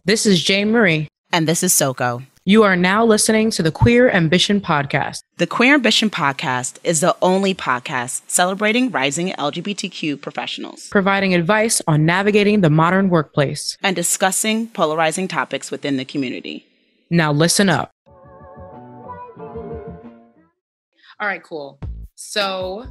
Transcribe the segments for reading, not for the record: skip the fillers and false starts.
This is Jane Marie. And this is Soko. You are now listening to the Queer Ambition Podcast. The Queer Ambition Podcast is the only podcast celebrating rising LGBTQ professionals, providing advice on navigating the modern workplace, and discussing polarizing topics within the community. Now listen up. All right, cool. So,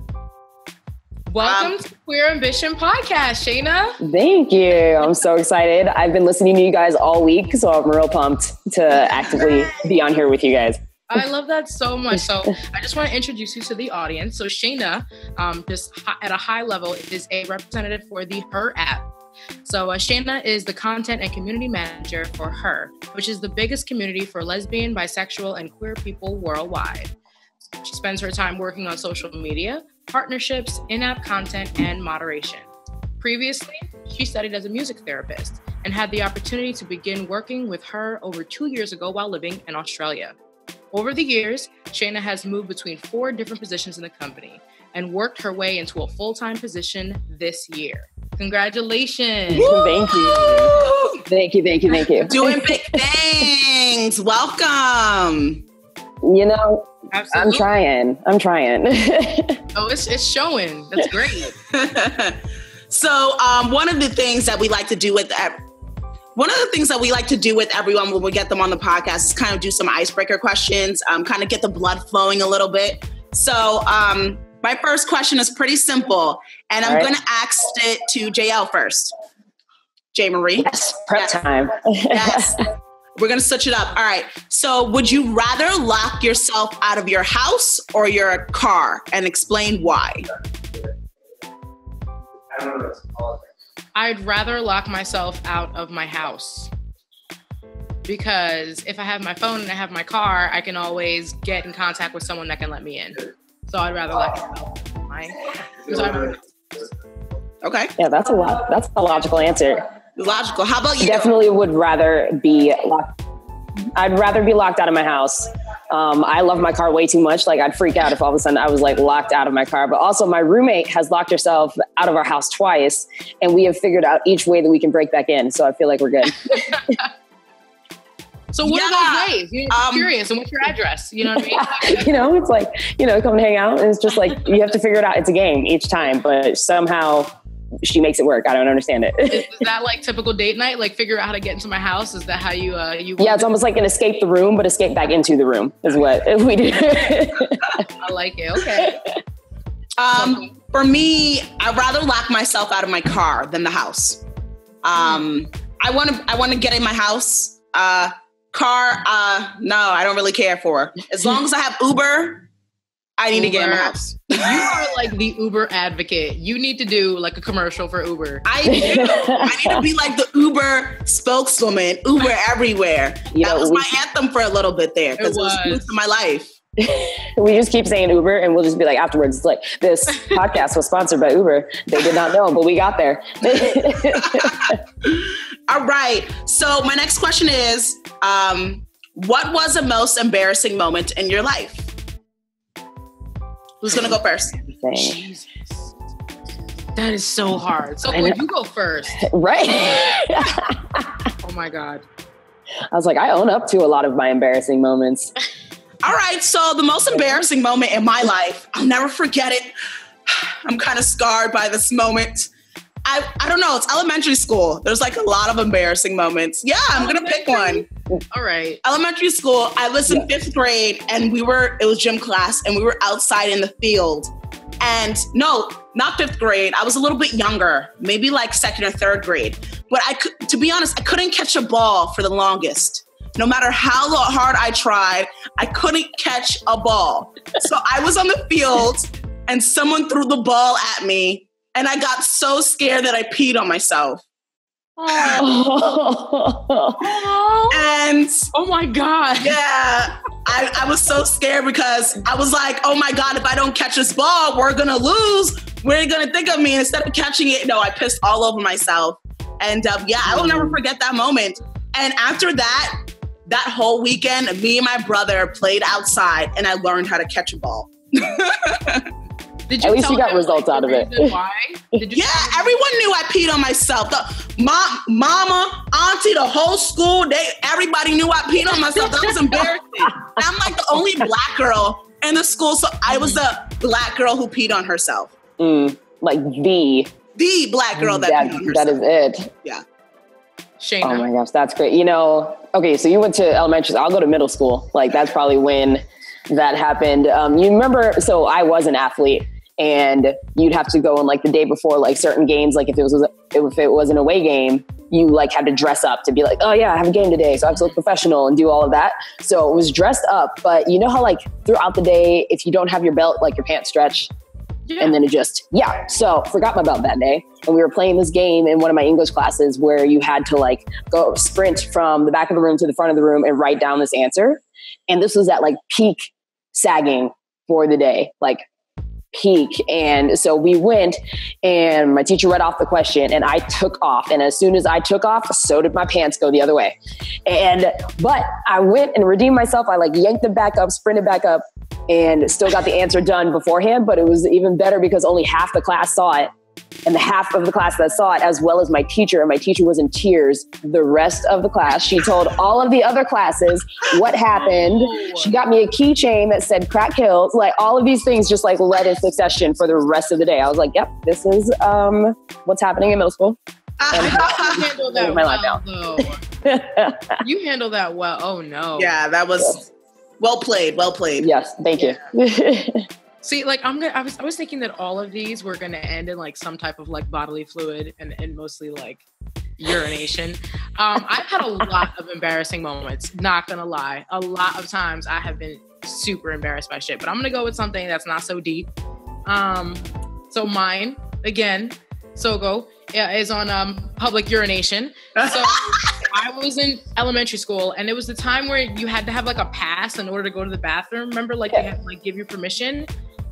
welcome to the Queer Ambition Podcast, Shayna. Thank you. I'm so excited. I've been listening to you guys all week, so I'm real pumped to actively be on here with you guys. I love that so much. So I just want to introduce you to the audience. So Shayna, just at a high level, is a representative for the Her app. So Shayna is the content and community manager for Her, which is the biggest community for lesbian, bisexual, and queer people worldwide. She spends her time working on social media, partnerships, in-app content, and moderation. Previously, she studied as a music therapist and had the opportunity to begin working with Her over 2 years ago while living in Australia. Over the years, Shayna has moved between 4 different positions in the company and worked her way into a full-time position this year. Congratulations. Woo! Thank you. Thank you, thank you, thank you. Doing big things. Welcome. You know, Absolutely. I'm trying. Oh, it's showing. That's great. So one of the things that we like to do with everyone when we get them on the podcast is kind of do some icebreaker questions, kind of get the blood flowing a little bit. So my first question is pretty simple, and I'm going to ask it to JL first. J. Marie. Yes, prep time. Yes. We're going to switch it up. All right. So would you rather lock yourself out of your house or your car, and explain why? I'd rather lock myself out of my house because if I have my phone and I have my car, I can always get in contact with someone that can let me in. So I'd rather lock myself out of my house. Okay. Yeah, that's a logical answer. Logical. How about you? Definitely would rather be locked. I'd rather be locked out of my house. I love my car way too much. Like, I'd freak out if all of a sudden I was like locked out of my car. But also my roommate has locked herself out of our house twice, and we have figured out each way that we can break back in. So I feel like we're good. So what are those ways? I'm curious. And what's your address? You know what I mean? You know, it's like, come and hang out. And it's just like, you have to figure it out. It's a game each time, but somehow she makes it work. I don't understand it. Is that like typical date night? Like figure out how to get into my house? Is that how you Yeah, it's almost like an escape the room, but escape back into the room is what we do. I like it. Okay. For me, I'd rather lock myself out of my car than the house. I want to get in my house. Car, no, I don't really care for. As long as I have Uber, I need to get in my house. You are like the Uber advocate. You need to do like a commercial for Uber. I do. I need to be like the Uber spokeswoman, Uber everywhere. That was my anthem for a little bit there because it was most of my life. We just keep saying Uber, and we'll just be like afterwards, it's like, this podcast was sponsored by Uber. They did not know, but we got there. All right. So my next question is, what was the most embarrassing moment in your life? Who's going to go first? Jesus. That is so hard. So you go first. Right. Oh my God. I was like, I own up to a lot of my embarrassing moments. All right. So the most embarrassing moment in my life, I'll never forget it. I'm kind of scarred by this moment. I don't know. It's elementary school. There's like a lot of embarrassing moments. Yeah, I'm going to pick one. All right. Elementary school. I was in 5th grade and it was gym class and we were outside in the field. And no, not 5th grade. I was a little bit younger, maybe like 2nd or 3rd grade. But to be honest, I couldn't catch a ball for the longest. No matter how hard I tried, I couldn't catch a ball. So I was on the field and someone threw the ball at me. And I got so scared that I peed on myself. Oh. And oh my God. Yeah. I was so scared because I was like, oh my God, if I don't catch this ball, we're going to lose. What are you going to think of me? And instead of catching it, no, I pissed all over myself. And I will never forget that moment. And after that whole weekend, me and my brother played outside and I learned how to catch a ball. Did you At least tell you got him, results like, out of the it. reason Why? Did you Yeah, everyone knew I peed on myself. Mama, auntie, the whole school, everybody knew I peed on myself. That was embarrassing. I'm like the only black girl in the school, so I was the black girl who peed on herself. Like the black girl that peed on herself. That is it. Yeah. Shayna. Oh my gosh, that's great. You know, okay, so you went to elementary. I'll go to middle school. Like that's probably when that happened. You remember? So I was an athlete, and you'd have to go on like the day before, like certain games. Like if it was an away game, you like had to dress up to be like, oh yeah, I have a game today, so I have to look professional and do all of that. So it was dressed up. But you know how like throughout the day, if you don't have your belt, like your pants stretch. Yeah. And then so forgot my belt that day. And we were playing this game in one of my English classes where you had to like go sprint from the back of the room to the front of the room and write down this answer. And this was at like peak sagging for the day, like peak. And so we went and my teacher read off the question and I took off. And as soon as I took off, so did my pants go the other way. But I went and redeemed myself. I like yanked them back up, sprinted back up, and still got the answer done beforehand. But it was even better because only half the class saw it. And the half of the class that saw it, as well as my teacher, and my teacher was in tears the rest of the class. She told all of the other classes what happened. She got me a keychain that said crack kills. Like all of these things just like led in succession for the rest of the day. I was like, yep, this is what's happening in middle school. You handled that well, though. You handled that well. Oh, no. Yeah, that was well played. Well played. Yes, thank you. See, like I was thinking that all of these were gonna end in like some type of like bodily fluid and mostly like urination. I've had a lot of embarrassing moments, not gonna lie. A lot of times I have been super embarrassed by shit, but I'm gonna go with something that's not so deep. So mine, again, Sogo, is on public urination. So I was in elementary school and it was the time where you had to have like a pass in order to go to the bathroom. Remember, like they had to like give you permission.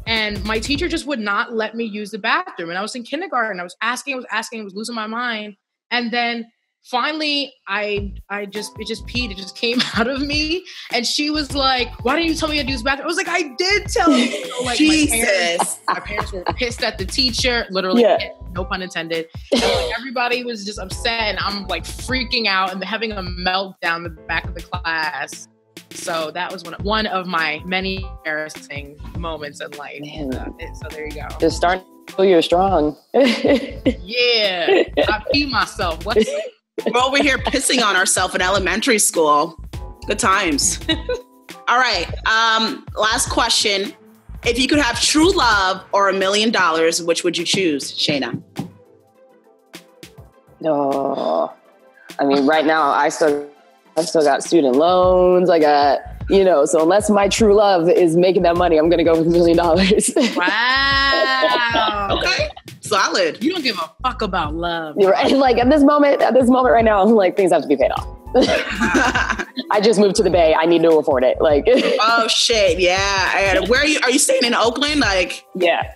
And my teacher just would not let me use the bathroom. And I was in kindergarten. I was asking, I was losing my mind. And then finally, it just peed. It just came out of me. And she was like, why didn't you tell me to use the bathroom? I was like, I did tell you. So, like, Jesus. My parents were pissed at the teacher, literally, no pun intended. And, like, everybody was just upset. And I'm like freaking out and having a meltdown in the back of the class. So that was one of my many embarrassing moments in life. So there you go. Just starting to feel you're strong. Yeah. I pee myself. We're over here pissing on ourselves in elementary school. Good times. All right. Last question. If you could have true love or $1 million, which would you choose, Shayna? No. I mean, right now I still got student loans. I got, so unless my true love is making that money, I'm going to go with $1 million. Wow. Okay. Solid. You don't give a fuck about love. You're right. Like at this moment right now, I'm like, things have to be paid off. I just moved to the Bay. I need to afford it. Like, oh shit. Yeah. Where are you? Are you staying in Oakland? Like, yeah.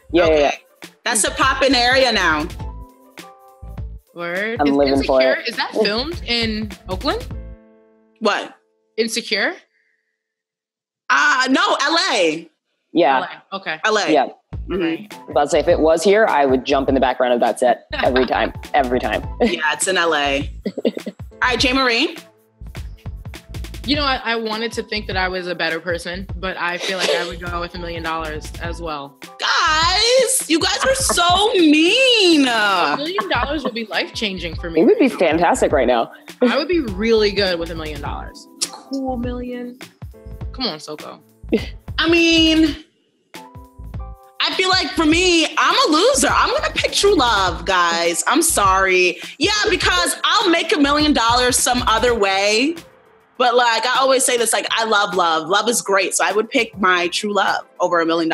That's a poppin' area now. Word. I'm living Insecure, for it. Is that filmed in Oakland? What? Insecure? No, LA. Yeah. LA. Okay. LA. Yeah. Mm-hmm. Right. I'd say if it was here, I would jump in the background of that set every time. Yeah, it's in LA. All right, J. Marie. I wanted to think that I was a better person, but I feel like I would go with $1 million as well. Guys, you guys are so mean. $1 million would be life-changing for me. It would be fantastic right now. I would be really good with $1 million. Cool million. Come on, Soko. I mean, I feel like for me, I'm a loser. I'm going to pick true love, guys. I'm sorry. Yeah, because I'll make $1 million some other way. But like I always say this, like I love love. Love is great. So I would pick my true love over $1 million.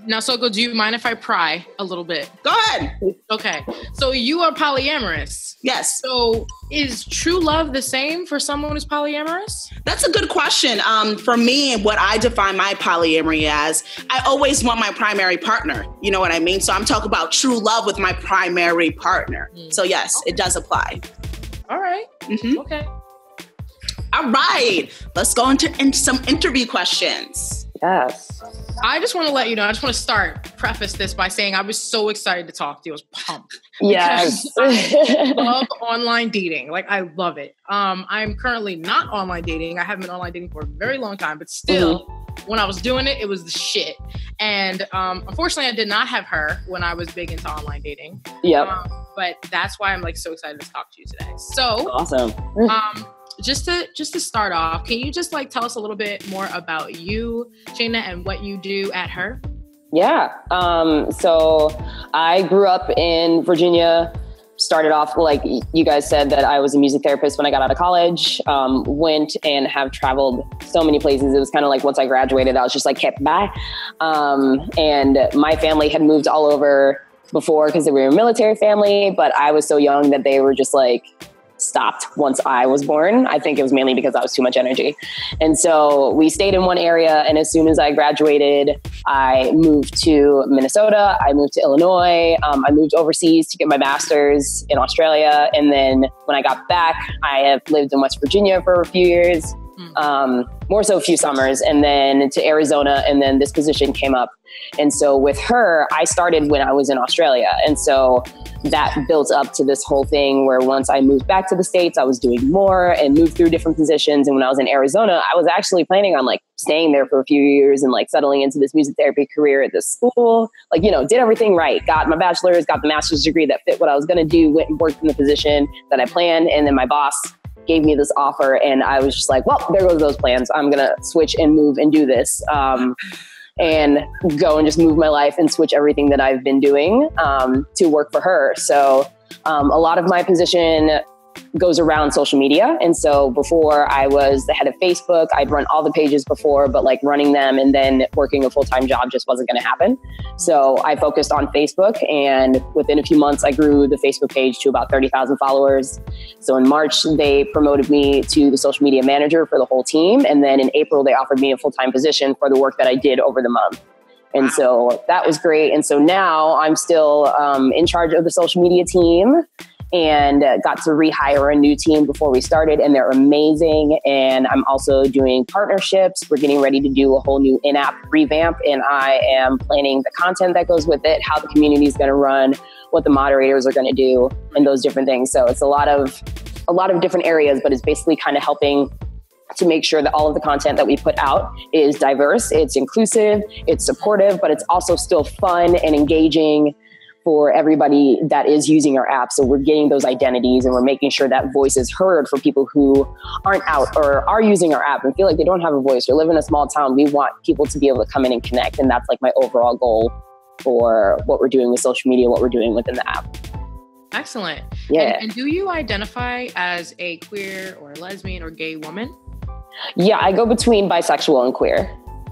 Now, Soko, do you mind if I pry a little bit? Go ahead. Okay. So you are polyamorous. Yes. So is true love the same for someone who's polyamorous? That's a good question. For me, what I define my polyamory as, I always want my primary partner. You know what I mean? So I'm talking about true love with my primary partner. So yes, It does apply. All right. Mm-hmm. Okay. All right, let's go into some interview questions. Yes. I just want to let you know, I just want to preface this by saying I was so excited to talk to you. I was pumped. Yes. I love online dating. Like, I love it. I'm currently not online dating. I haven't been online dating for a very long time, but still, when I was doing it, it was the shit. And unfortunately, I did not have her when I was big into online dating. Yep. But that's why I'm like so excited to talk to you today. So awesome. Just to start off, can you just like tell us a little bit more about you, Shayna, and what you do at Her? Yeah. So I grew up in Virginia, started off, like you guys said, that I was a music therapist when I got out of college, went and have traveled so many places. It was kind of like once I graduated, I was just like, okay, bye. And my family had moved all over before because they were a military family, but I was so young that they were just like, stopped once I was born. I think it was mainly because I was too much energy. And so we stayed in one area. And as soon as I graduated, I moved to Minnesota. I moved to Illinois. I moved overseas to get my master's in Australia. And then when I got back, I have lived in West Virginia for a few years, more so a few summers, and then to Arizona. And then this position came up. And so with Her, I started when I was in Australia. And so that built up to this whole thing where once I moved back to the States, I was doing more and moved through different positions. And when I was in Arizona, I was actually planning on like staying there for a few years and like settling into this music therapy career at this school, like, you know, did everything right, got my bachelor's, got the master's degree that fit what I was going to do, went and worked in the position that I planned. And then my boss gave me this offer and I was just like, well, there goes those plans. I'm going to switch and move and do this. And go and just move my life and switch everything that I've been doing to work for Her. So a lot of my position goes around social media. And so before I was the head of Facebook, I'd run all the pages before, but like running them and then working a full-time job just wasn't going to happen. So I focused on Facebook, and within a few months, I grew the Facebook page to about 30,000 followers. So in March, they promoted me to the social media manager for the whole team. And then in April, they offered me a full-time position for the work that I did over the month. And so that was great. And so now I'm still in charge of the social media team, and got to rehire a new team before we started, and they're amazing. And I'm also doing partnerships. We're getting ready to do a whole new in-app revamp, and I am planning the content that goes with it, how the community is going to run, what the moderators are going to do, and those different things. So it's a lot of different areas, but it's basically kind of helping to make sure that all of the content that we put out is diverse, it's inclusive, it's supportive, but it's also still fun and engaging for everybody that is using our app. So we're getting those identities, and we're making sure that voice is heard for people who aren't out or are using our app and feel like they don't have a voice or live in a small town. We want people to be able to come in and connect. And that's like my overall goal for what we're doing with social media, what we're doing within the app. Excellent. Yeah. And do you identify as a queer or lesbian or gay woman? Yeah, I go between bisexual and queer.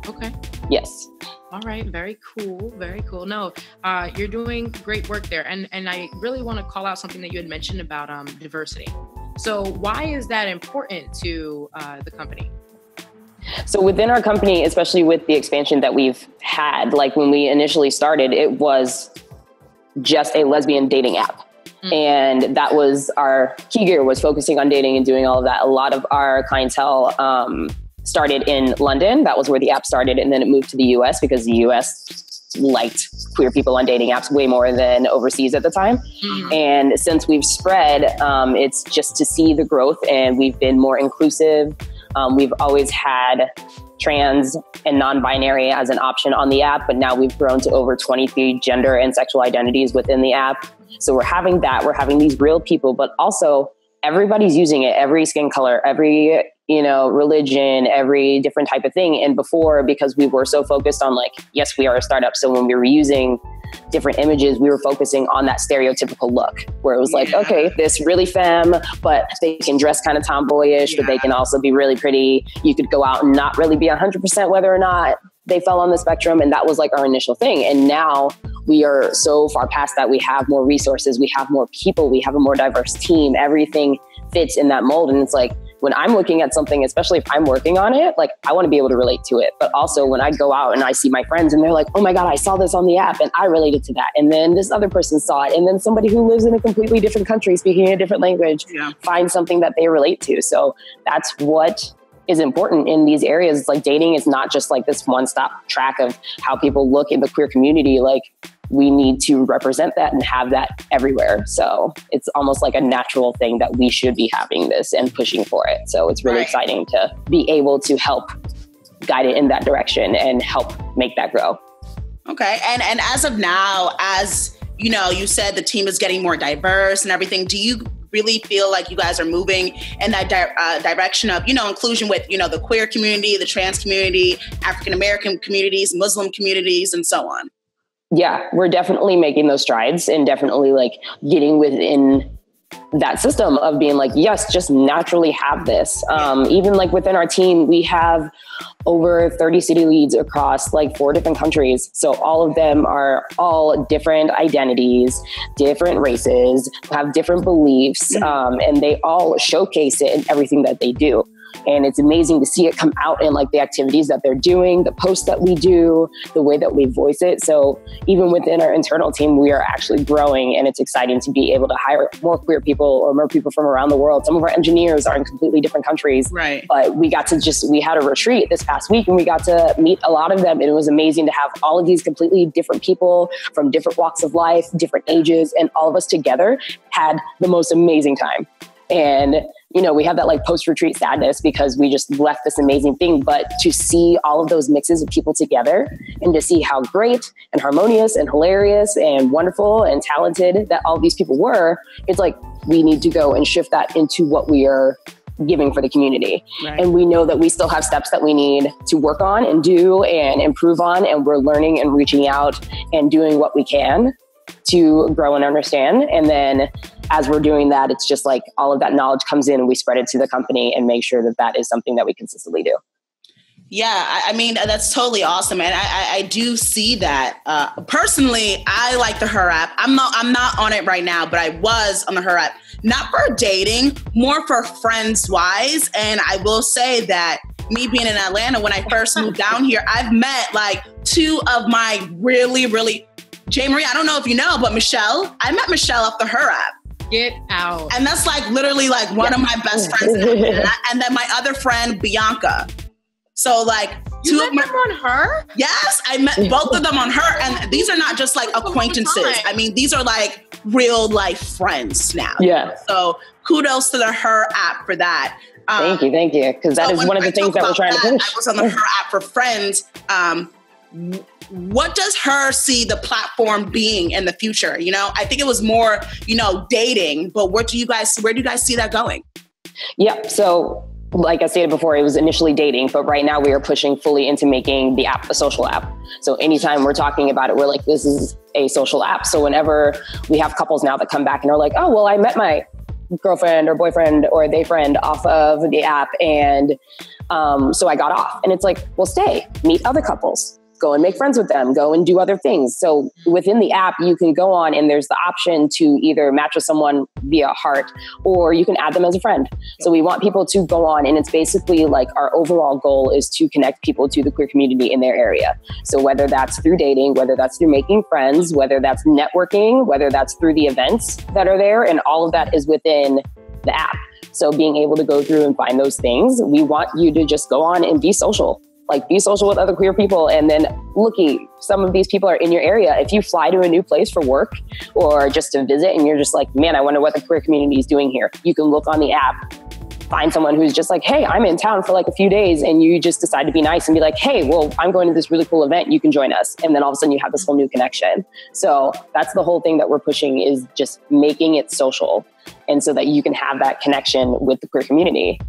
Okay. Yes. All right. Very cool. Very cool. No, you're doing great work there. And I really want to call out something that you had mentioned about diversity. So why is that important to the company? So within our company, especially with the expansion that we've had, like when we initially started, it was just a lesbian dating app. And that was our key gear, was focusing on dating and doing all of that. A lot of our clientele started in London. That was where the app started. And then it moved to the US because the US liked queer people on dating apps way more than overseas at the time. And since we've spread, it's just to see the growth, and we've been more inclusive. We've always had trans and non-binary as an option on the app, but now we've grown to over 23 gender and sexual identities within the app. So we're having that, we're having these real people, but also everybody's using it, every skin color, every, religion, every different type of thing. And before, because we were so focused on like, yes, we are a startup. So when we were using different images, we were focusing on that stereotypical look where it was like, okay, this really femme, but they can dress kind of tomboyish, but they can also be really pretty. You could go out and not really be 100% whether or not they fell on the spectrum. And that was like our initial thing. And now we are so far past that. We have more resources, we have more people, we have a more diverse team. Everything fits in that mold. And it's like, when I'm looking at something, especially if I'm working on it, like I want to be able to relate to it. But also when I go out and I see my friends and they're like, oh my God, I saw this on the app and I related to that. And then this other person saw it. And then somebody who lives in a completely different country speaking a different language finds something that they relate to. So that's what is important in these areas. It's like dating is not just like this one-stop track of how people look in the queer community. Like, we need to represent that and have that everywhere. So it's almost like a natural thing that we should be having this and pushing for it. So it's really exciting to be able to help guide it in that direction and help make that grow. Okay. And as of now, as you know, you said the team is getting more diverse and everything. Do you really feel like you guys are moving in that direction of, you know, inclusion with, you know, the queer community, the trans community, African-American communities, Muslim communities, and so on? Yeah, we're definitely making those strides and definitely like getting within that system of being like, yes, just naturally have this. Even like within our team, we have over 30 city leads across like 4 different countries. So all of them are all different identities, different races, have different beliefs, and they all showcase it in everything that they do. And it's amazing to see it come out in like the activities that they're doing, the posts that we do, the way that we voice it. So even within our internal team, we are actually growing, and it's exciting to be able to hire more queer people or more people from around the world. Some of our engineers are in completely different countries, right? But we had a retreat this past week and we got to meet a lot of them. And it was amazing to have all of these completely different people from different walks of life, different ages, and all of us together had the most amazing time. And, you know, we have that like post-retreat sadness because we just left this amazing thing. But to see all of those mixes of people together and to see how great and harmonious and hilarious and wonderful and talented that all these people were, it's like, we need to go and shift that into what we are giving for the community. Right. And we know that we still have steps that we need to work on and do and improve on. And we're learning and reaching out and doing what we can to grow and understand. And then as we're doing that, it's just like all of that knowledge comes in and we spread it to the company and make sure that that is something that we consistently do. Yeah, I mean, that's totally awesome. And I do see that. Personally, I like the Her app. I'm not on it right now, but I was on the Her app, not for dating, more for friends wise. And I will say that me being in Atlanta, when I first moved down here, I've met like 2 of my really, J. Marie, I don't know if you know, but Michelle, I met Michelle off the Her app. Get out. And that's like literally like one of my best friends. And then my other friend, Bianca. So like you met them on Her? Yes, I met both of them on Her. And these are not just like acquaintances. I mean, these are like real life friends now. Yeah. So kudos to the Her app for that. Thank you. Because that is one of the things that we're trying to push. I was on the Her app for friends. What does Her see the platform being in the future? You know, I think it was more, you know, dating, but where do you guys see that going? Yeah. So like I stated before, it was initially dating, but right now we are pushing fully into making the app a social app. So anytime we're talking about it, we're like, this is a social app. So whenever we have couples now that come back and are like, oh, well, I met my girlfriend or boyfriend or they friend off of the app. And so I got off. And it's like, well, stay, meet other couples. Go and make friends with them, go and do other things. So within the app, you can go on and there's the option to either match with someone via heart or you can add them as a friend. So we want people to go on and it's basically like our overall goal is to connect people to the queer community in their area. So whether that's through dating, whether that's through making friends, whether that's networking, whether that's through the events that are there, and all of that is within the app. So being able to go through and find those things, we want you to just go on and be social. Like be social with other queer people. And then looky, some of these people are in your area. If you fly to a new place for work or just to visit and you're just like, man, I wonder what the queer community is doing here. You can look on the app, find someone who's just like, hey, I'm in town for like a few days. And you just decide to be nice and be like, hey, well, I'm going to this really cool event. You can join us. And then all of a sudden you have this whole new connection. So that's the whole thing that we're pushing is just making it social. And so that you can have that connection with the queer community.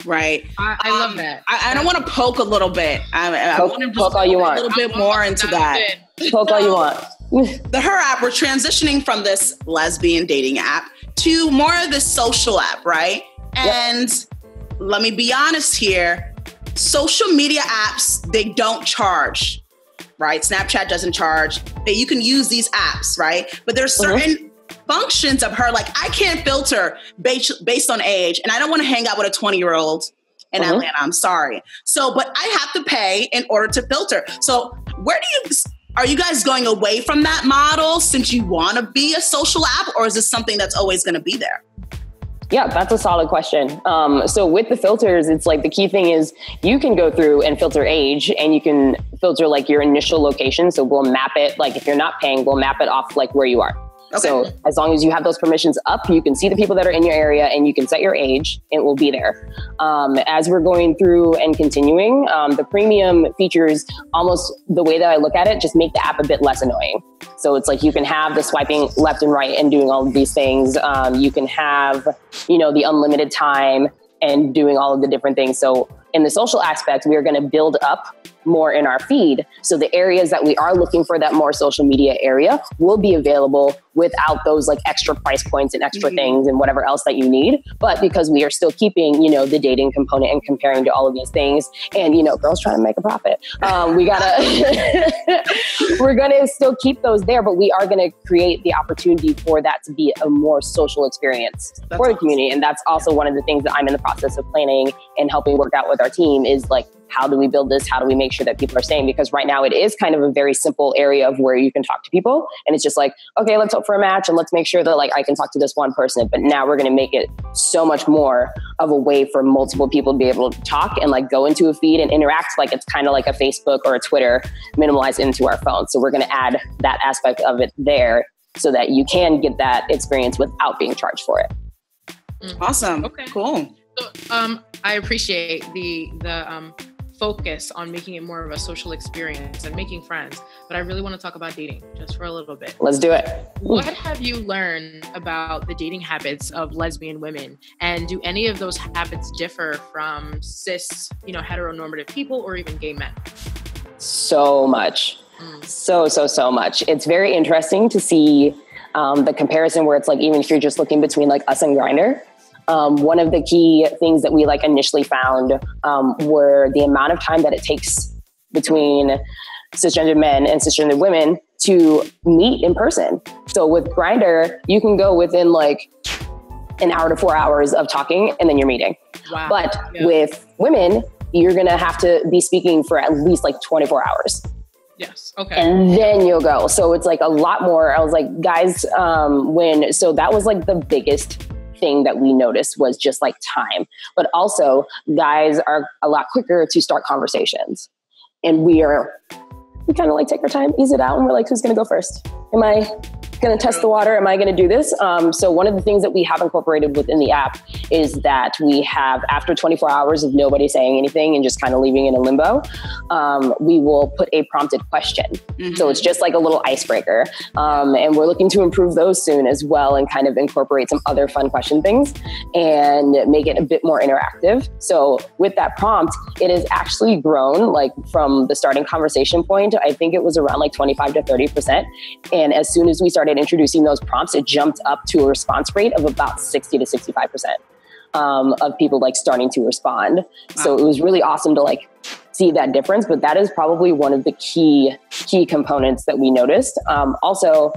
Right. I love that. I don't want to poke a little bit. I want to poke all you want. A little bit more into that. Poke all you want. The Her app, we're transitioning from this lesbian dating app to more of this social app, right? And let me be honest here. Social media apps, they don't charge, right? Snapchat doesn't charge. You can use these apps, right? But there's certain functions of Her, like I can't filter based on age, and I don't want to hang out with a 20-year-old in Atlanta. I'm sorry. So, but I have to pay in order to filter. So are you guys going away from that model since you want to be a social app, or is this something that's always going to be there? Yeah, that's a solid question. So with the filters, it's like the key thing is you can go through and filter age, and you can filter like your initial location. So we'll map it, like if you're not paying, we'll map it off like where you are. Okay. So as long as you have those permissions up, you can see the people that are in your area and you can set your age, it will be there. As we're going through and continuing, the premium features, almost the way that I look at it, just make the app a bit less annoying. So it's like you can have the swiping left and right and doing all of these things. You can have, the unlimited time and doing all of the different things. So in the social aspect, we are going to build up more in our feed. So the areas that we are looking for, that more social media area, will be available without those like extra price points and extra things and whatever else that you need. But because we are still keeping, the dating component and comparing to all of these things, and, girls trying to make a profit, we're going to still keep those there, but we are going to create the opportunity for that to be a more social experience for the community. And that's also one of the things that I'm in the process of planning and helping work out with our team is like, how do we build this? How do we make sure that people are staying? Because right now it is kind of a very simple area of where you can talk to people. And it's just like, okay, let's hope for a match and let's make sure that like I can talk to this one person. But now we're going to make it so much more of a way for multiple people to be able to talk and like go into a feed and interact like it's kind of like a Facebook or a Twitter minimalized into our phone. So we're going to add that aspect of it there so that you can get that experience without being charged for it. Awesome. Okay. Cool. So, I appreciate the focus on making it more of a social experience and making friends, but I really want to talk about dating just for a little bit. Let's do it. What have you learned about the dating habits of lesbian women? And do any of those habits differ from cis, heteronormative people or even gay men? So much. So much. It's very interesting to see the comparison where it's like, even if you're just looking between like us and Grindr, one of the key things that we like initially found were the amount of time that it takes between cisgender men and cisgender women to meet in person. So with Grindr, you can go within like an hour to 4 hours of talking and then you're meeting. Wow. But with women, you're going to have to be speaking for at least like 24 hours. Yes. Okay. And then you'll go. So it's like a lot more. I was like, guys, so that was like the biggest thing that we noticed was just like time, but also guys are a lot quicker to start conversations, and we kind of like take our time, ease it out, and we're like, who's going to go first? Am I going to test the water? Am I going to do this? So one of the things that we have incorporated within the app is that we have, after 24 hours of nobody saying anything and just kind of leaving it in limbo, we will put a prompted question. So it's just like a little icebreaker. And we're looking to improve those soon as well and kind of incorporate some other fun question things and make it a bit more interactive. So with that prompt, it has actually grown like from the starting conversation point. I think it was around like 25 to 30%. And as soon as we started introducing those prompts, it jumped up to a response rate of about 60 to 65% of people like starting to respond. Wow. So it was really awesome to like see that difference, but that is probably one of the key components that we noticed. Also,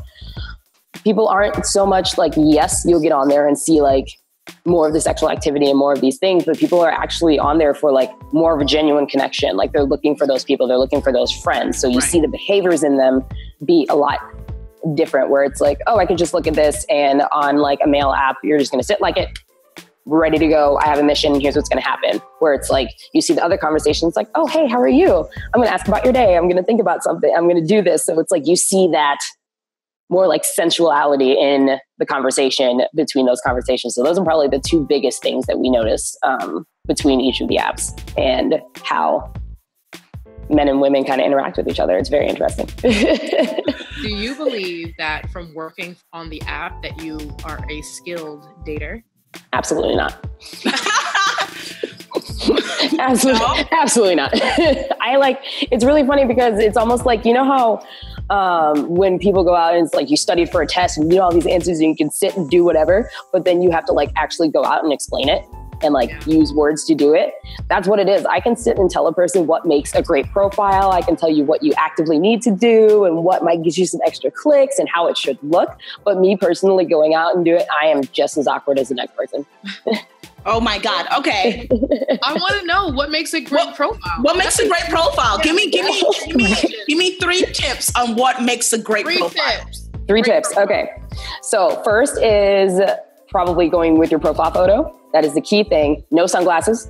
people aren't so much like, yes, you'll get on there and see like more of the sexual activity and more of these things, but people are actually on there for like more of a genuine connection. Like they're looking for those people, they're looking for those friends. So you see the behaviors in them be a lot different, where it's like, oh, I could just look at this, and on like a male app, you're just going to sit like it, ready to go. I have a mission. Here's what's going to happen. Where it's like, you see the other conversations like, oh, hey, how are you? I'm going to ask about your day. I'm going to think about something. I'm going to do this. So it's like, you see that more like sensuality in the conversation between those conversations. So those are probably the two biggest things that we notice between each of the apps and how men and women kind of interact with each other. It's very interesting. Do you believe that from working on the app that you are a skilled dater? Absolutely not. Absolutely not. It's really funny because it's almost like, you know how when people go out and it's like you studied for a test and you know all these answers and you can sit and do whatever, but then you have to like actually go out and explain it and like use words to do it. That's what it is. I can sit and tell a person what makes a great profile. I can tell you what you actively need to do and what might get you some extra clicks and how it should look. But me personally going out and do it, I am just as awkward as the next person. Oh my God. Okay. I want to know what makes a great profile. What makes a great profile? Give me 3 tips on what makes a great profile. Three tips. Okay. So first is probably going with your profile photo. That is the key thing. No sunglasses.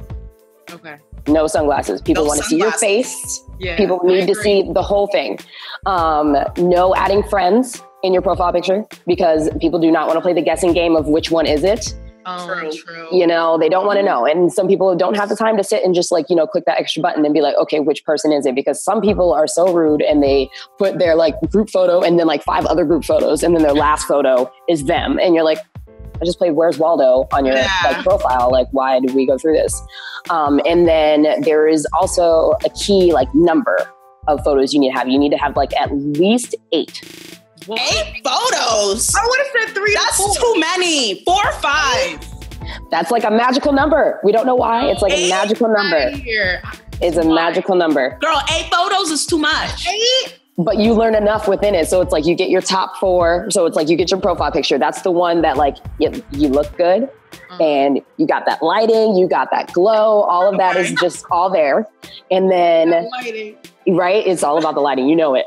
Okay. No sunglasses. People want to see your face. Yeah, people need to see the whole thing. No adding friends in your profile picture because people do not want to play the guessing game of which one is it. True. You know, they don't want to know. And some people don't have the time to sit and just like, you know, click that extra button and be like, okay, which person is it? Because some people are so rude and they put their like group photo and then like 5 other group photos. And then their last photo is them. And you're like, I just played Where's Waldo on your like, profile. Like, why did we go through this? And then there is also a key like number of photos you need to have. You need to have like at least 8. What? 8 photos? I would have said 3 That's 4. Too many. 4 or 5. That's like a magical number. We don't know why. It's like a magical number. It's a magical number. Girl, 8 photos is too much. 8? But you learn enough within it. So it's like you get your top 4. So it's like you get your profile picture. That's the one that like you look good. And you got that lighting, you got that glow. All of that is just all there. And then... Right? It's all about the lighting. You know it.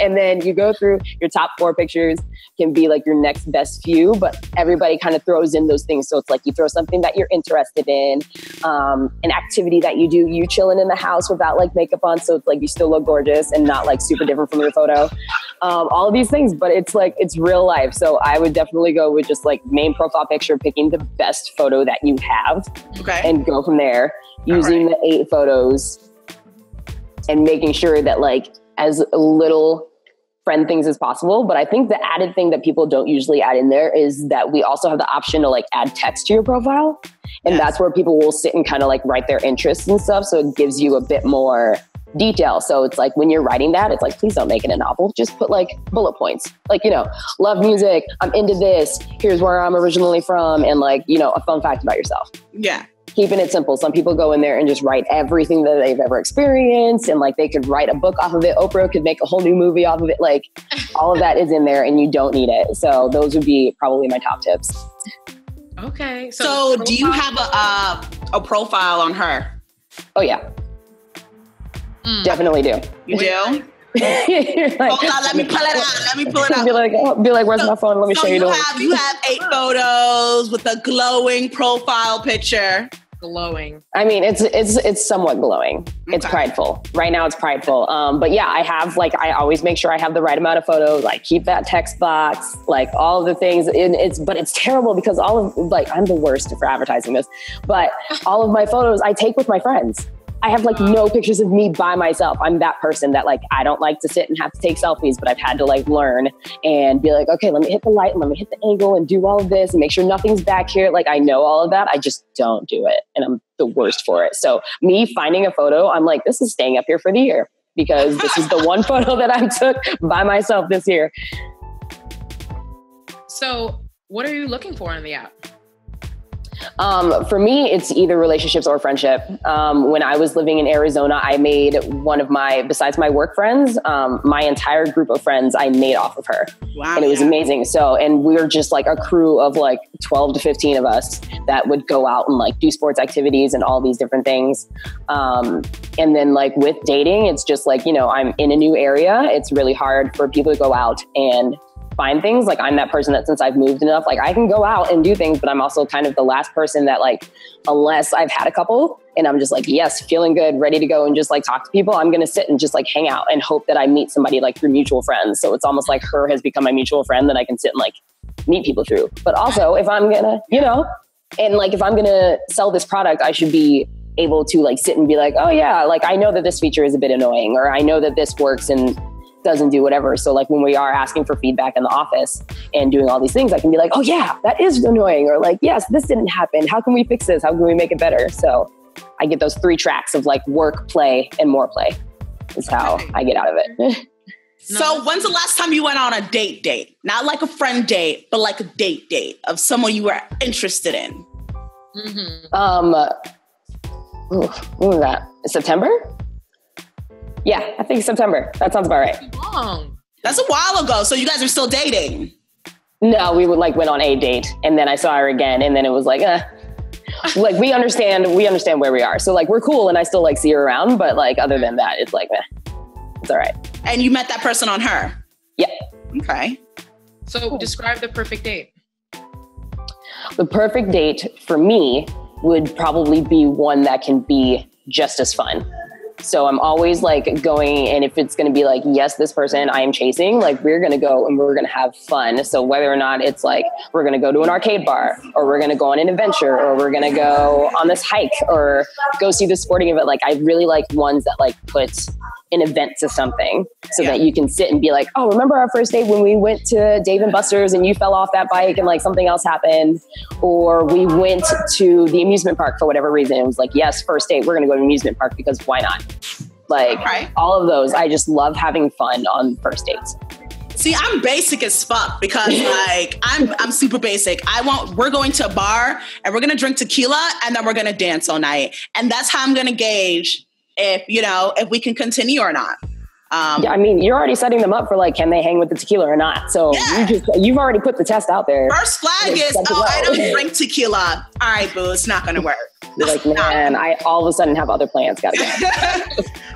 And then you go through your top 4 pictures can be like your next best few, but everybody kind of throws in those things. So it's like you throw something that you're interested in, an activity that you do, you chilling in the house without like makeup on. So it's like you still look gorgeous and not like super different from your photo. All of these things, but it's like, it's real life. So I would definitely go with just like main profile picture, picking the best photo that you have and go from there using the 8 photos. And making sure that like as little friend things as possible. But I think the added thing that people don't usually add in there is that we also have the option to like add text to your profile. And that's where people will sit and kind of like write their interests and stuff. So it gives you a bit more detail. So it's like when you're writing that, it's like, please don't make it a novel. Just put like bullet points. Like, you know, love music. I'm into this. Here's where I'm originally from. And like, you know, a fun fact about yourself. Yeah. Keeping it simple. Some people go in there and just write everything that they've ever experienced. And like they could write a book off of it. Oprah could make a whole new movie off of it. Like all of that is in there and you don't need it. So those would be probably my top tips. Okay. So do you have a profile on her? Oh yeah. Definitely do. You do? Like, hold on, let me pull it out. Let me pull it out. Be like, where's my phone? Let me show you. You have 8 photos with a glowing profile picture. Glowing. I mean, it's somewhat glowing. It's prideful. Right now it's prideful. But yeah, I have like, I always make sure I have the right amount of photos, like keep that text box, like all of the things. But it's terrible because all of like, I'm the worst for advertising this, but all of my photos I take with my friends. I have like no pictures of me by myself. I'm that person that like, I don't like to sit and have to take selfies, but I've had to like learn and be like, okay, let me hit the light and let me hit the angle and do all of this and make sure nothing's back here. Like I know all of that. I just don't do it. And I'm the worst for it. So me finding a photo, I'm like, this is staying up here for the year because this is the one photo that I took by myself this year. So what are you looking for in the app? For me, it's either relationships or friendship. When I was living in Arizona, I made besides my work friends, my entire group of friends, I made off of her. Wow, and it was amazing. So, and we were just like a crew of like 12 to 15 of us that would go out and like do sports activities and all these different things. And then like with dating, it's just like, you know, I'm in a new area. It's really hard for people to go out and find things. Like I'm that person that since I've moved enough, like I can go out and do things, but I'm also kind of the last person that like, unless I've had a couple and I'm just like, yes, feeling good, ready to go and just like talk to people, I'm going to sit and just like hang out and hope that I meet somebody like through mutual friends. So it's almost like her has become my mutual friend that I can sit and like meet people through. But also if I'm gonna, you know, and like, if I'm gonna sell this product, I should be able to like sit and be like, oh yeah, like I know that this feature is a bit annoying, or I know that this works and doesn't do whatever. So like when we are asking for feedback in the office and doing all these things, I can be like, oh yeah, that is annoying. Or like, yes, this didn't happen. How can we fix this? How can we make it better? So I get those 3 tracks of like work, play, and more play is how I get out of it. So when's the last time you went on a date? Not like a friend date, but like a date of someone you were interested in? What was that? September? Yeah, I think September. That sounds about right. Long. That's a while ago. So you guys are still dating? No, we would like went on a date and then I saw her again and then it was like, like we understand where we are. So like we're cool and I still like see her around, but like other than that, it's like, it's all right. And you met that person on her? Yeah. Okay. So describe the perfect date. The perfect date for me would probably be one that can be just as fun. So I'm always like going, and if it's going to be like, yes, this person I am chasing, like we're going to go and we're going to have fun. So whether or not it's like, we're going to go to an arcade bar, or we're going to go on an adventure, or we're going to go on this hike, or go see the sporting event. Like I really like ones that like put an event to something, so that you can sit and be like, oh, remember our first date when we went to Dave and Buster's and you fell off that bike and like something else happened, or we went to the amusement park for whatever reason. It was like, yes, first date, we're going to go to the amusement park because why not? Like all of those. I just love having fun on first dates. See, I'm basic as fuck because like I'm super basic. We're going to a bar and we're gonna drink tequila and then we're gonna dance all night. And that's how I'm gonna gauge if we can continue or not. Yeah, I mean, you're already setting them up for like, can they hang with the tequila or not? So you've already put the test out there. First flag is, I don't drink tequila. All right, boo, it's not gonna work. You're like, man, I all of a sudden have other plans. Gotta go.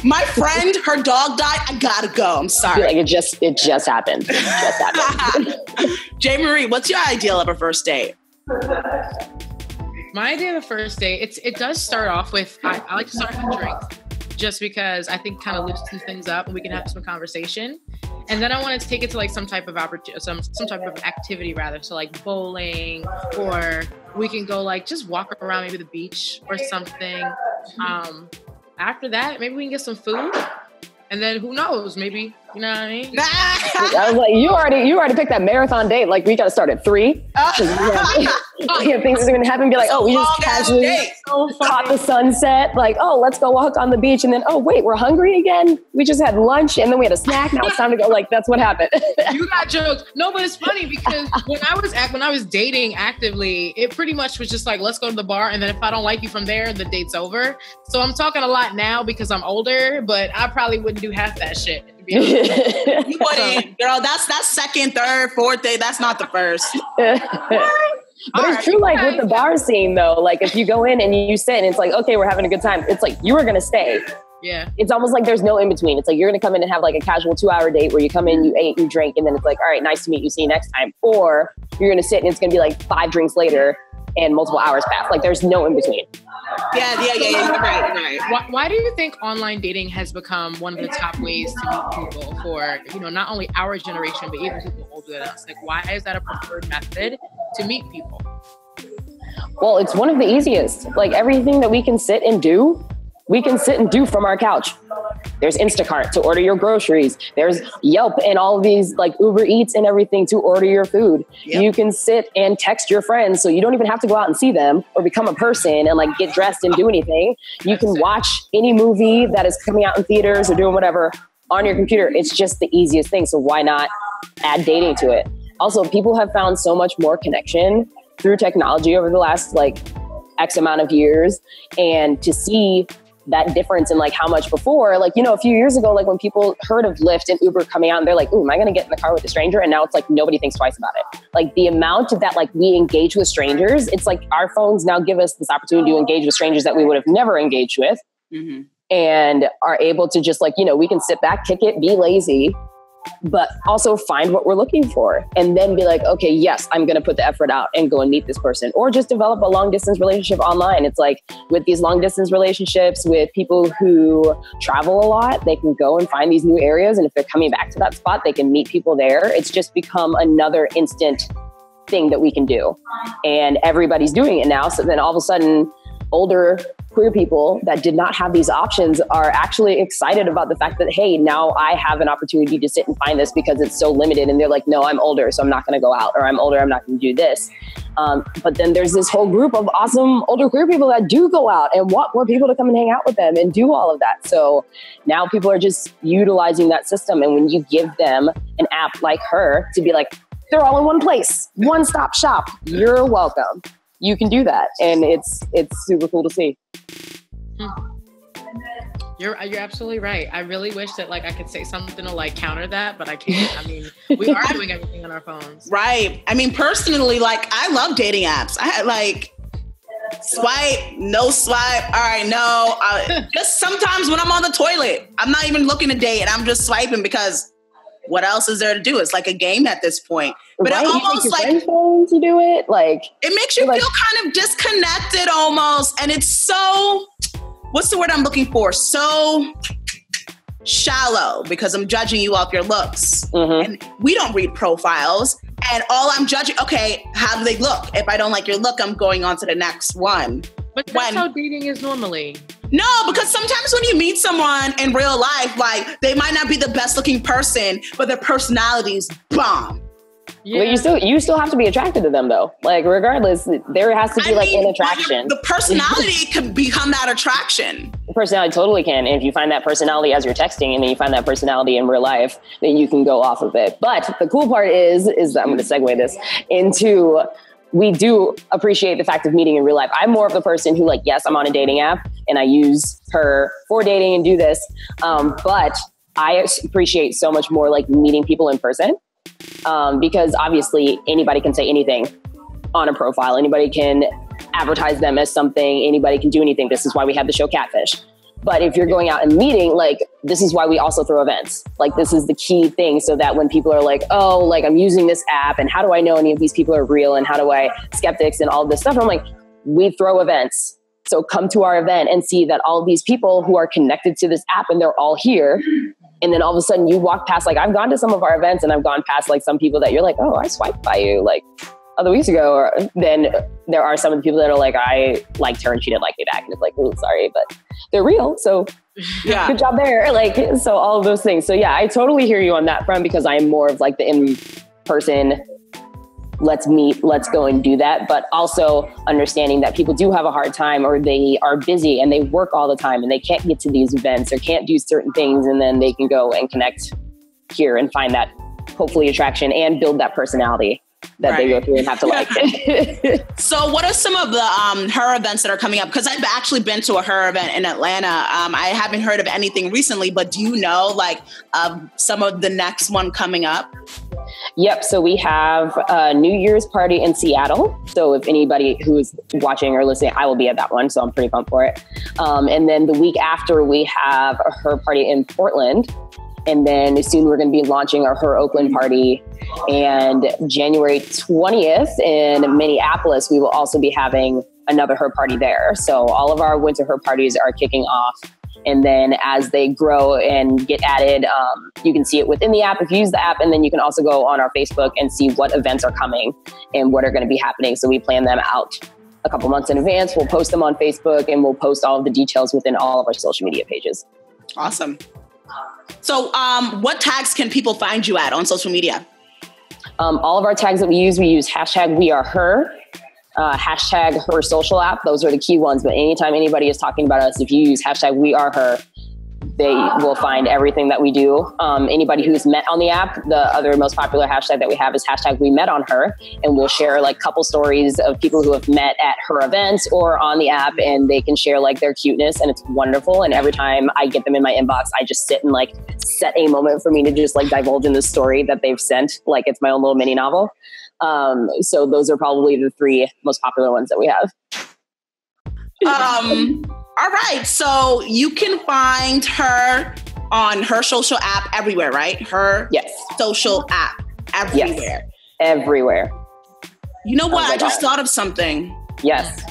My friend, her dog died. I gotta go. I'm sorry. Like it just happened. It just happened. J. Marie, what's your ideal of a first date? My idea of a first date, it does start off with, I like to start with a drink, just because I think kind of loosens things up and we can have some conversation. And then I wanted to take it to like some type of activity rather. So like bowling, or we can go like just walk around maybe the beach or something. After that, maybe we can get some food. And then who knows, maybe, you know what I mean? I was like, you already picked that marathon date. Like we got to start at 3. Things are going to happen. Be like, oh, we just casually caught the sunset. Like, oh, let's go walk on the beach. And then, oh, wait, we're hungry again. We just had lunch and then we had a snack. Now it's time to go. Like, that's what happened. You got jokes. No, but it's funny because when I was dating actively, it pretty much was just like, let's go to the bar. And then if I don't like you from there, the date's over. So I'm talking a lot now because I'm older, but I probably wouldn't do half that shit. You wouldn't, girl. That's second, third, fourth day. That's not the first. But it's true, like with the bar scene though, like if you go in and you sit and it's like, okay, we're having a good time. It's like, you were going to stay. Yeah. It's almost like there's no in between. It's like, you're going to come in and have like a casual 2-hour date where you come in, you ate, you drink, and then it's like, all right, nice to meet you. See you next time. Or you're going to sit and it's going to be like 5 drinks later and multiple hours pass. Like there's no in between. Yeah. You're right. Why do you think online dating has become one of the top ways to meet people for, not only our generation, but even people older than us? Like, why is that a preferred method to meet people? Well, it's one of the easiest. Like everything that we can sit and do from our couch. There's Instacart to order your groceries. There's Yelp and all of these like Uber Eats and everything to order your food. Yep. You can sit and text your friends, so you don't even have to go out and see them or become a person and like get dressed and do anything. You can watch any movie that is coming out in theaters or doing whatever on your computer. It's just the easiest thing. So why not add dating to it? Also, people have found so much more connection through technology over the last like X amount of years, and to see that difference in like how much before, like, a few years ago, like when people heard of Lyft and Uber coming out and they're like, ooh, am I going to get in the car with a stranger? And now it's like, nobody thinks twice about it. Like the amount that like we engage with strangers, it's like our phones now give us this opportunity to engage with strangers that we would have never engaged with. Mm-hmm. And are able to just like, we can sit back, kick it, be lazy, but also find what we're looking for and then be like, okay, yes, I'm going to put the effort out and go and meet this person, or just develop a long distance relationship online. It's like with these long distance relationships with people who travel a lot, they can go and find these new areas. And if they're coming back to that spot, they can meet people there. It's just become another instant thing that we can do. And everybody's doing it now. So then all of a sudden, older queer people that did not have these options are actually excited about the fact that, hey, now I have an opportunity to sit and find this because it's so limited. And they're like, no, I'm older, so I'm not going to go out, or I'm older, I'm not going to do this. But then there's this whole group of awesome older queer people that do go out and want more people to come and hang out with them and do all of that. So now people are just utilizing that system. And when you give them an app like her to be like, they're all in one place, one-stop shop, you're welcome. You can do that, and it's super cool to see. You're absolutely right. I really wish that like I could say something to like counter that, but I can't. I mean, we are doing everything on our phones. Right. I mean, personally, like I love dating apps. I had like swipe, no swipe. All right, no. Just sometimes when I'm on the toilet, I'm not even looking to date, and I'm just swiping because what else is there to do? It's like a game at this point. But right? it almost you like to do it. Like it makes you feel kind of disconnected almost. And it's so, what's the word I'm looking for? So shallow, because I'm judging you off your looks. And we don't read profiles. And all I'm judging, okay, how do they look? If I don't like your look, I'm going on to the next one. But that's how dating is normally. No, because sometimes when you meet someone in real life, like they might not be the best looking person, but their personality's bomb. Yeah. But you still have to be attracted to them though. Like regardless, there has to be an attraction. The personality can become that attraction. The personality totally can. And if you find that personality as you're texting and then you find that personality in real life, then you can go off of it. But the cool part is I'm going to segue this into, we do appreciate the fact of meeting in real life. I'm more of the person who yes, I'm on a dating app and I use her for dating and do this. But I appreciate so much more meeting people in person. Because obviously anybody can say anything on a profile. Anybody can advertise them as something. Anybody can do anything. This is why we have the show Catfish. But if you're going out and meeting, this is why we also throw events. This is the key thing, so that when people are I'm using this app and how do I know any of these people are real and how do I skeptics and all this stuff. I'm we throw events. So come to our event and see that all of these people who are connected to this app and they're all here. And then all of a sudden you walk past, I've gone to some of our events and I've gone past some people that you're oh, I swiped by you other weeks ago. Or then there are some of the people that are I liked her and she didn't like me back. And it's oh, sorry, but they're real. So yeah, good job there. So all of those things. So yeah, I totally hear you on that front because I am more of the in-person, let's meet, let's go and do that. But also understanding that people do have a hard time or they are busy and they work all the time and they can't get to these events or can't do certain things. And then they can go and connect here and find that hopefully attraction and build that personality that they go through and have to like. So what are some of the her events that are coming up? Because I've actually been to a her event in Atlanta. I haven't heard of anything recently, but do you know some of the next one coming up? Yep. So we have a New Year's party in Seattle. So if anybody who is watching or listening, I will be at that one. So I'm pretty pumped for it. And then the week after we have a her party in Portland. And then soon we're going to be launching our Her Oakland party. And January 20th in Minneapolis, we will also be having another Her party there. So all of our winter Her parties are kicking off. And then as they grow and get added, you can see it within the app if you use the app. And then you can also go on our Facebook and see what events are coming and what are going to be happening. So we plan them out a couple months in advance. We'll post them on Facebook and we'll post all of the details within all of our social media pages. Awesome. So what tags can people find you at on social media? All of our tags that we use hashtag we are her, hashtag her social app. Those are the key ones. But anytime anybody is talking about us, if you use hashtag we are her, they will find everything that we do. Anybody who's met on the app, the other most popular hashtag that we have is hashtag we met on her. And we'll share couple stories of people who have met at her events or on the app, and they can share their cuteness, and it's wonderful. And every time I get them in my inbox, I just sit and set a moment for me to just divulge in the story that they've sent. It's my own little mini novel. So those are probably the three most popular ones that we have. All right. So you can find her on her social app everywhere, right? Her social app everywhere. Yes, everywhere. You know what? I just thought of something. Yes.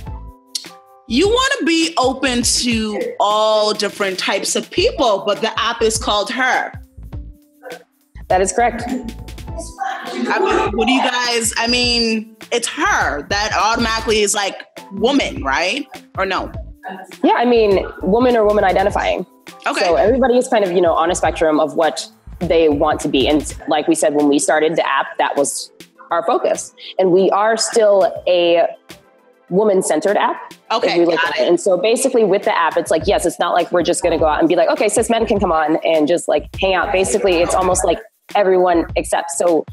You want to be open to all different types of people, but the app is called Her. That is correct. What do you guys, it's her. That automatically is woman, right? Or no? Yeah, woman or woman identifying. Okay. So everybody is kind of, on a spectrum of what they want to be. And like we said, when we started the app, that was our focus. And we are still a woman-centered app. Okay, got it. And so basically with the app, it's yes, it's not we're just going to go out and be okay, cis men can come on and just hang out. Basically, it's almost everyone except. So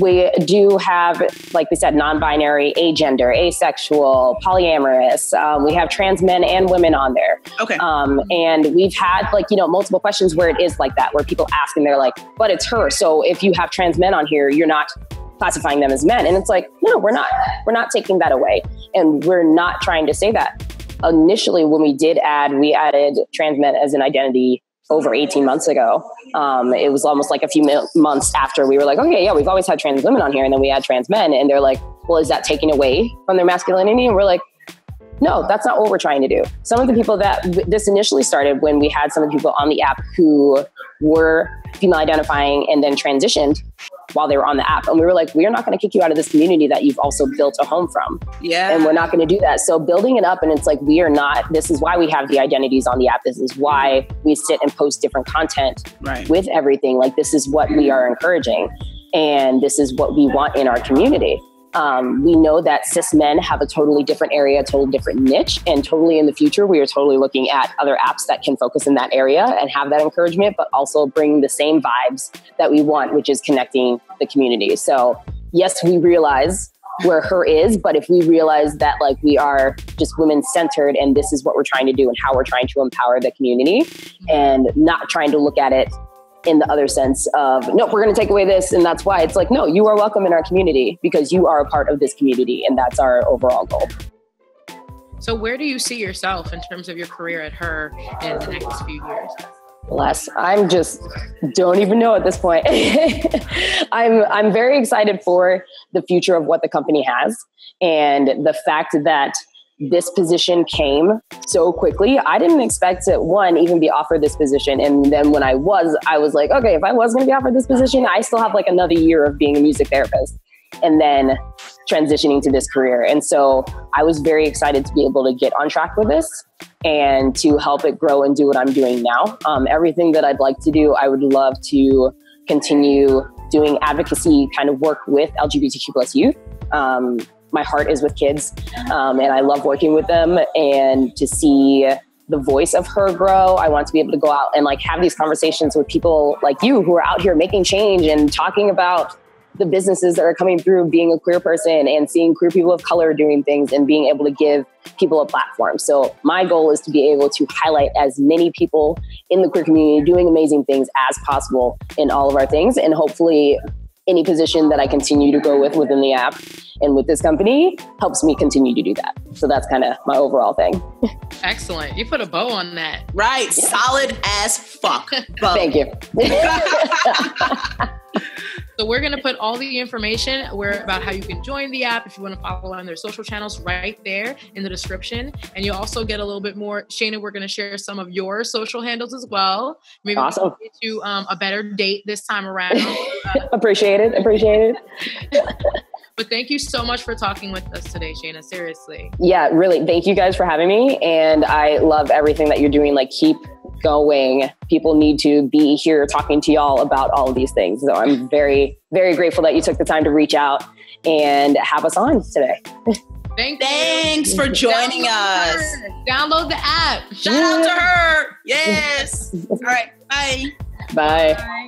we do have, like we said, non-binary, agender, asexual, polyamorous. We have trans men and women on there. Okay. And we've had multiple questions where it is that, where people ask and they're but it's her. So if you have trans men on here, you're not classifying them as men. And it's no, we're not. We're not taking that away. And we're not trying to say that. Initially, when we added trans men as an identity over 18 months ago. It was almost like a few months after we were like, okay, yeah, we've always had trans women on here. And then we had trans men. And they're like, well, is that taking away from their masculinity? And we're like, no, that's not what we're trying to do. Some of the people that this initially started when we had some of the people on the app who were female identifying and then transitioned while they were on the app. And we were like, we are not going to kick you out of this community that you've also built a home from. Yeah. And we're not going to do that. So building it up, and it's like, this is why we have the identities on the app. This is why we sit and post different content with everything. Like, this is what we are encouraging. And this is what we want in our community. We know that cis men have a totally different area, a totally different niche, and totally in the future, we are totally looking at other apps that can focus in that area and have that encouragement, but also bring the same vibes that we want, which is connecting the community. So yes, we realize where her is, but if we realize that like we are just women centered and this is what we're trying to do and how we're trying to empower the community and not trying to look at it in the other sense of, no, we're going to take away this. And that's why it's like, no, you are welcome in our community because you are a part of this community. And that's our overall goal. So where do you see yourself in terms of your career at Her in the next few years? Less. I'm just don't even know at this point. I'm very excited for the future of what the company has. And the fact that this position came so quickly. I didn't expect to, even be offered this position. And then when I was like, okay, if I was going to be offered this position, I still have like another year of being a music therapist and then transitioning to this career. And so I was very excited to be able to get on track with this and to help it grow and do what I'm doing now. Everything that I'd like to do, I would love to continue doing advocacy kind of work with LGBTQ plus youth. My heart is with kids, and I love working with them, and to see the voice of Her grow. I want to be able to go out and like have these conversations with people like you who are out here making change and talking about the businesses that are coming through being a queer person and seeing queer people of color doing things and being able to give people a platform. So my goal is to be able to highlight as many people in the queer community doing amazing things as possible in all of our things. And hopefully any position that I continue to grow with within the app and with this company helps me continue to do that. So that's kind of my overall thing. Excellent. You put a bow on that. Right. Yeah. Solid as fuck. Bow. Thank you. So we're going to put all the information about how you can join the app if you want to follow on their social channels right there in the description. And you'll also get a little bit more. Shayna, we're going to share some of your social handles as well. Maybe awesome. We'll get you a better date this time around. Appreciate it. But thank you so much for talking with us today, Shayna. Seriously. Yeah, really. Thank you guys for having me. And I love everything that you're doing. Like, keep going. People need to be here talking to y'all about all of these things. So I'm very, very grateful that you took the time to reach out and have us on today. Thanks for joining us. Download the app. Shout out to Her. Yes. All right. Bye. Bye.